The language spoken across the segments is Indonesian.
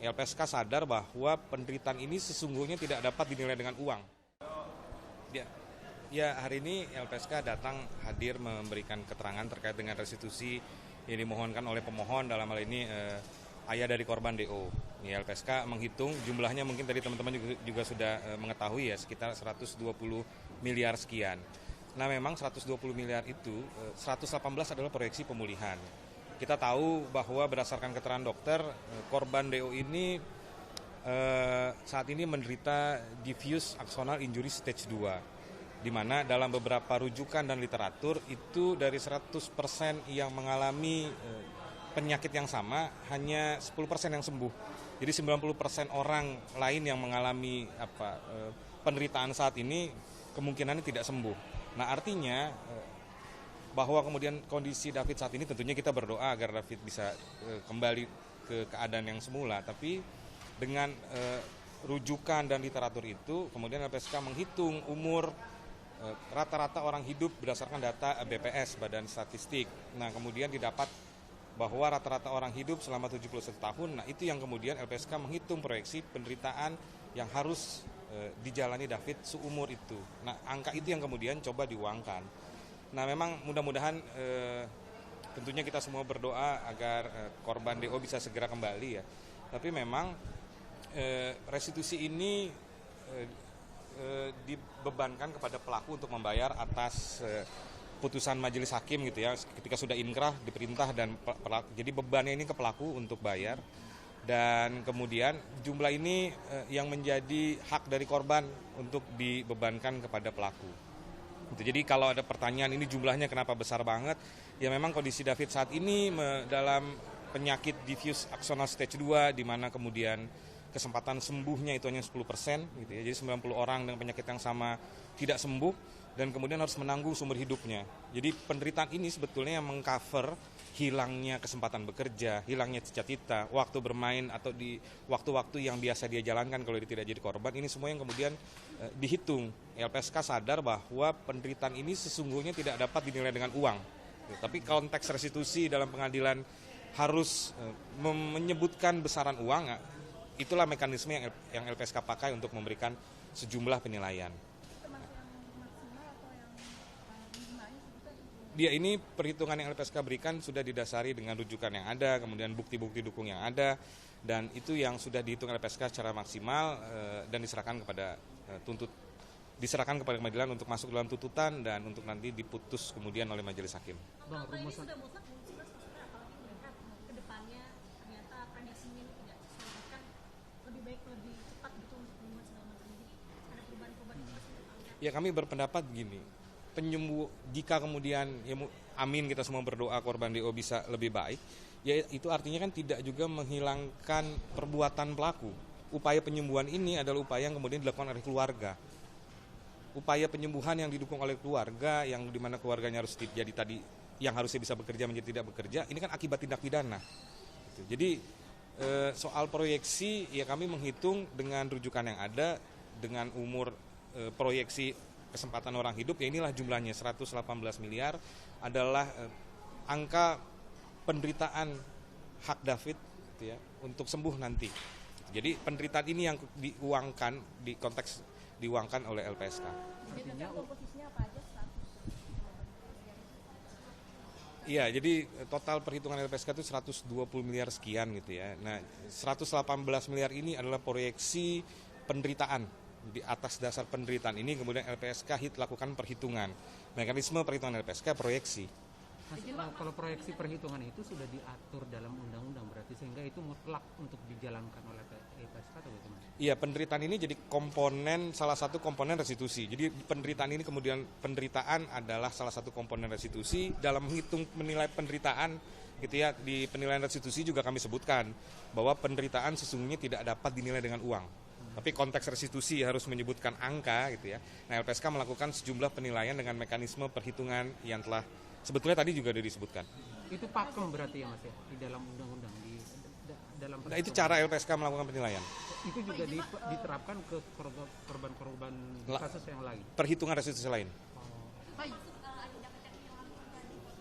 LPSK sadar bahwa penderitaan ini sesungguhnya tidak dapat dinilai dengan uang. Ya, hari ini LPSK datang hadir memberikan keterangan terkait dengan restitusi yang dimohonkan oleh pemohon, dalam hal ini ayah dari korban DO. Ya, LPSK menghitung jumlahnya, mungkin tadi teman-teman juga sudah mengetahui ya, sekitar 120 miliar sekian. Nah, memang 120 miliar itu 118 adalah proyeksi pemulihan. Kita tahu bahwa berdasarkan keterangan dokter, korban DO ini saat ini menderita diffuse axonal injury stage 2. Di mana dalam beberapa rujukan dan literatur itu dari 100% yang mengalami penyakit yang sama, hanya 10% yang sembuh. Jadi 90% orang lain yang mengalami penderitaan saat ini kemungkinannya tidak sembuh. Nah, artinya bahwa kemudian kondisi David saat ini, tentunya kita berdoa agar David bisa kembali ke keadaan yang semula. Tapi dengan rujukan dan literatur itu, kemudian LPSK menghitung umur rata-rata orang hidup berdasarkan data BPS, Badan Statistik. Nah, kemudian didapat bahwa rata-rata orang hidup selama 71 tahun. Nah, itu yang kemudian LPSK menghitung proyeksi penderitaan yang harus dijalani David seumur itu. Nah, angka itu yang kemudian coba diuangkan. Nah, memang mudah-mudahan tentunya kita semua berdoa agar korban DO bisa segera kembali ya. Tapi memang restitusi ini dibebankan kepada pelaku untuk membayar atas putusan majelis hakim gitu ya, ketika sudah inkrah diperintah, dan jadi bebannya ini ke pelaku untuk bayar, dan kemudian jumlah ini yang menjadi hak dari korban untuk dibebankan kepada pelaku. Jadi kalau ada pertanyaan ini jumlahnya kenapa besar banget, ya memang kondisi David saat ini dalam penyakit diffuse axonal stage 2, di mana kemudian kesempatan sembuhnya itu hanya 10% gitu ya. Jadi 90 orang dengan penyakit yang sama tidak sembuh dan kemudian harus menanggung sumber hidupnya. Jadi penderitaan ini sebetulnya yang mengcover hilangnya kesempatan bekerja, hilangnya cita-cita, waktu bermain, atau di waktu-waktu yang biasa dia jalankan kalau dia tidak jadi korban. Ini semua yang kemudian dihitung. LPSK sadar bahwa penderitaan ini sesungguhnya tidak dapat dinilai dengan uang. Tapi konteks restitusi dalam pengadilan harus menyebutkan besaran uang. Itulah mekanisme yang LPSK pakai untuk memberikan sejumlah penilaian. Dia ini perhitungan yang LPSK berikan sudah didasari dengan rujukan yang ada, kemudian bukti-bukti dukung yang ada, dan itu yang sudah dihitung LPSK secara maksimal dan diserahkan kepada diserahkan kepada pengadilan untuk masuk dalam tuntutan dan untuk nanti diputus kemudian oleh majelis hakim. Bang, rumusan ke depannya ternyata prediksinya ini tidak sesuai, kan lebih baik lebih cepat gitu untuk membuat segala macam, jadi ada perubahan-perubahan itu pasti. Ya, kami berpendapat begini, jika kemudian ya amin, kita semua berdoa korban DO bisa lebih baik, ya itu artinya kan tidak juga menghilangkan perbuatan pelaku. Upaya penyembuhan ini adalah upaya yang kemudian dilakukan oleh keluarga. Upaya penyembuhan yang didukung oleh keluarga, yang dimana keluarganya harus jadi tadi, yang harusnya bisa bekerja menjadi tidak bekerja, ini kan akibat tindak pidana. Jadi soal proyeksi, ya kami menghitung dengan rujukan yang ada, dengan umur proyeksi kesempatan orang hidup, ya inilah jumlahnya 118 miliar adalah angka penderitaan hak David gitu ya, untuk sembuh nanti. Jadi penderitaan ini yang diuangkan, di konteks diuangkan oleh LPSK. Jadi komposisinya apa aja? Iya, jadi total perhitungan LPSK itu 120 miliar sekian gitu ya. Nah, 118 miliar ini adalah proyeksi penderitaan. Di atas dasar penderitaan ini kemudian LPSK lakukan perhitungan. Mekanisme perhitungan LPSK proyeksi. Kalau proyeksi perhitungan itu sudah diatur dalam undang-undang, berarti sehingga itu mutlak untuk dijalankan oleh LPSK atau bagaimana? Iya, penderitaan ini jadi salah satu komponen restitusi. Jadi penderitaan adalah salah satu komponen restitusi. Dalam menghitung menilai penderitaan gitu ya, di penilaian restitusi juga kami sebutkan bahwa penderitaan sesungguhnya tidak dapat dinilai dengan uang. Tapi konteks restitusi harus menyebutkan angka gitu ya. Nah, LPSK melakukan sejumlah penilaian dengan mekanisme perhitungan yang telah sebetulnya tadi juga sudah disebutkan. Itu pakem berarti ya Mas ya, di dalam undang-undang, dalam. Nah, itu cara LPSK melakukan penilaian. Itu juga diterapkan ke korban-korban kasus yang lain. Perhitungan restitusi lain.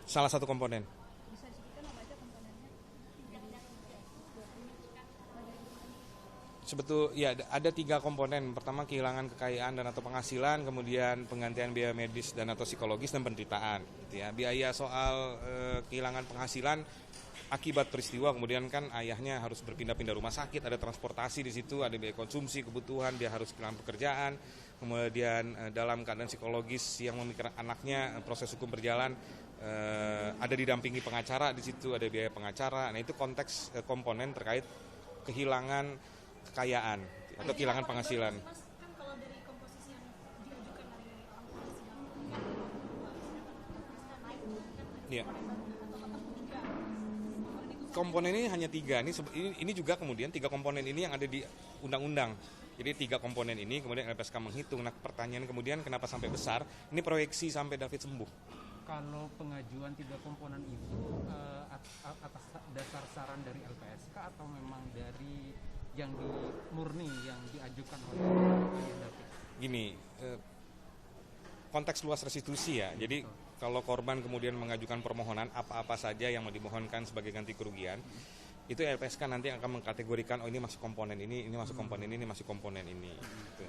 Salah satu komponen. Ya ada 3 komponen. Pertama kehilangan kekayaan dan atau penghasilan, kemudian penggantian biaya medis dan atau psikologis dan penderitaan. Gitu ya. Biaya soal kehilangan penghasilan akibat peristiwa, kemudian kan ayahnya harus berpindah-pindah rumah sakit, ada transportasi di situ, ada biaya konsumsi, kebutuhan, dia harus kehilangan pekerjaan, kemudian dalam keadaan psikologis yang memikirkan anaknya, proses hukum berjalan, ada didampingi pengacara di situ, ada biaya pengacara. Nah itu konteks komponen terkait kehilangan kekayaan atau kehilangan penghasilan. Mas, kan kalau dari komposisi yang diajukan dari orang tua sidang kan naik kan Iya. Komponen ini hanya 3. Ini juga kemudian 3 komponen ini yang ada di undang-undang. Jadi 3 komponen ini kemudian LPSK menghitung. Nah pertanyaan kemudian kenapa sampai besar? Ini proyeksi sampai David sembuh. Kalau pengajuan 3 komponen itu atas dasar saran dari LPSK atau memang dari yang murni yang diajukan oleh ayah David? Gini, konteks luas restitusi ya. Jadi kalau korban kemudian mengajukan permohonan apa-apa saja yang mau dimohonkan sebagai ganti kerugian, itu LPSK nanti akan mengkategorikan, oh ini masuk komponen ini masuk komponen ini masuk komponen ini.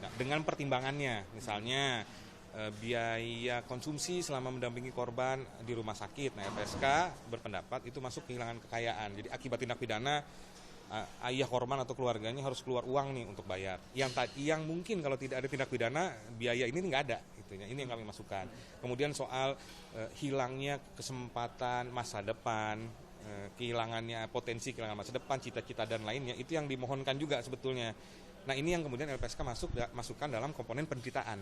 Nah, dengan pertimbangannya, misalnya biaya konsumsi selama mendampingi korban di rumah sakit. Nah, LPSK berpendapat itu masuk kehilangan kekayaan. Jadi akibat tindak pidana ayah korban atau keluarganya harus keluar uang nih untuk bayar. Yang mungkin kalau tidak ada tindak pidana biaya ini nggak ada. Ini yang kami masukkan. Kemudian soal hilangnya kesempatan masa depan, kehilangannya potensi kehilangan masa depan, cita-cita dan lainnya, itu yang dimohonkan juga sebetulnya. Nah ini yang kemudian LPSK masukkan dalam komponen penderitaan.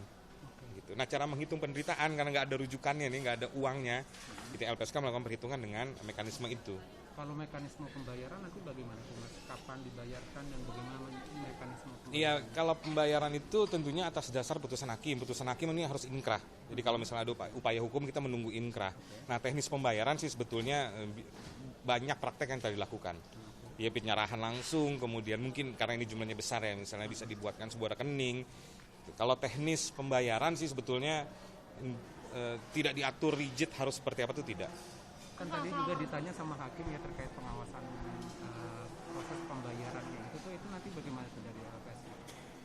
Gitu. Nah cara menghitung penderitaan karena nggak ada rujukannya nih, nggak ada uangnya, gitu, LPSK melakukan perhitungan dengan mekanisme itu. Kalau mekanisme pembayaran nanti bagaimana Mas? Kapan dibayarkan dan bagaimana mekanisme pembayaran? Iya, kalau pembayaran itu tentunya atas dasar putusan hakim. Putusan hakim ini harus inkrah. Jadi kalau misalnya ada upaya hukum kita menunggu inkrah. Nah teknis pembayaran sih sebetulnya banyak praktek yang telah dilakukan. Ya penyerahan langsung, kemudian mungkin karena ini jumlahnya besar ya, misalnya bisa dibuatkan sebuah rekening. Kalau teknis pembayaran sih sebetulnya tidak diatur rigid harus seperti apa itu tidak. Kan tadi juga ditanya sama hakim ya terkait pengawasan proses pembayarannya itu nanti bagaimana dari LPSK?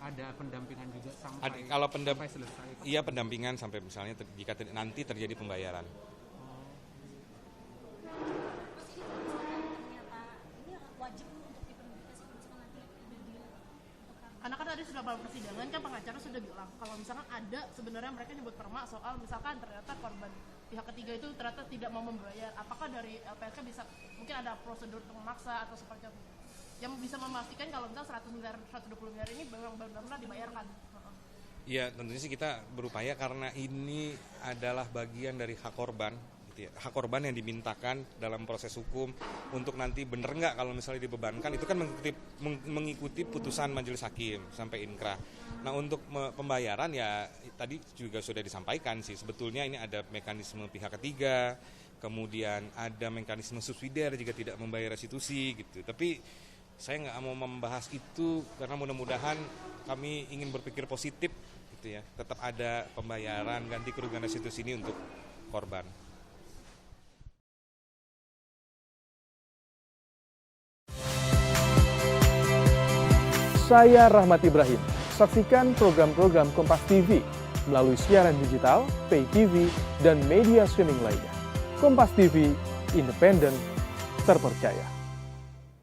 Ada pendampingan juga sampai selesai? Iya pendampingan sampai misalnya jika nanti terjadi pembayaran. Karena kan tadi sudah pada persidangan kan pengacara sudah bilang kalau misalkan ada sebenarnya mereka nyebut perma soal misalkan ternyata korban pihak ketiga itu ternyata tidak mau membayar, apakah dari LPSK bisa mungkin ada prosedur memaksa atau seperti itu yang bisa memastikan kalau misalnya 100 miliar 120 miliar ini benar-benar dibayarkan? Ya tentunya sih kita berupaya karena ini adalah bagian dari hak korban. Hak korban yang dimintakan dalam proses hukum untuk nanti bener nggak kalau misalnya dibebankan itu kan mengikuti putusan majelis hakim sampai inkrah. Nah untuk pembayaran ya tadi juga sudah disampaikan sih sebetulnya ini ada mekanisme pihak ketiga, kemudian ada mekanisme subsidiar jika tidak membayar restitusi gitu. Tapi saya nggak mau membahas itu karena mudah-mudahan kami ingin berpikir positif gitu ya. Tetap ada pembayaran ganti kerugian restitusi ini untuk korban. Saya Rahmat Ibrahim. Saksikan program-program Kompas TV melalui siaran digital, pay TV, dan media streaming lainnya. Kompas TV, independen, terpercaya.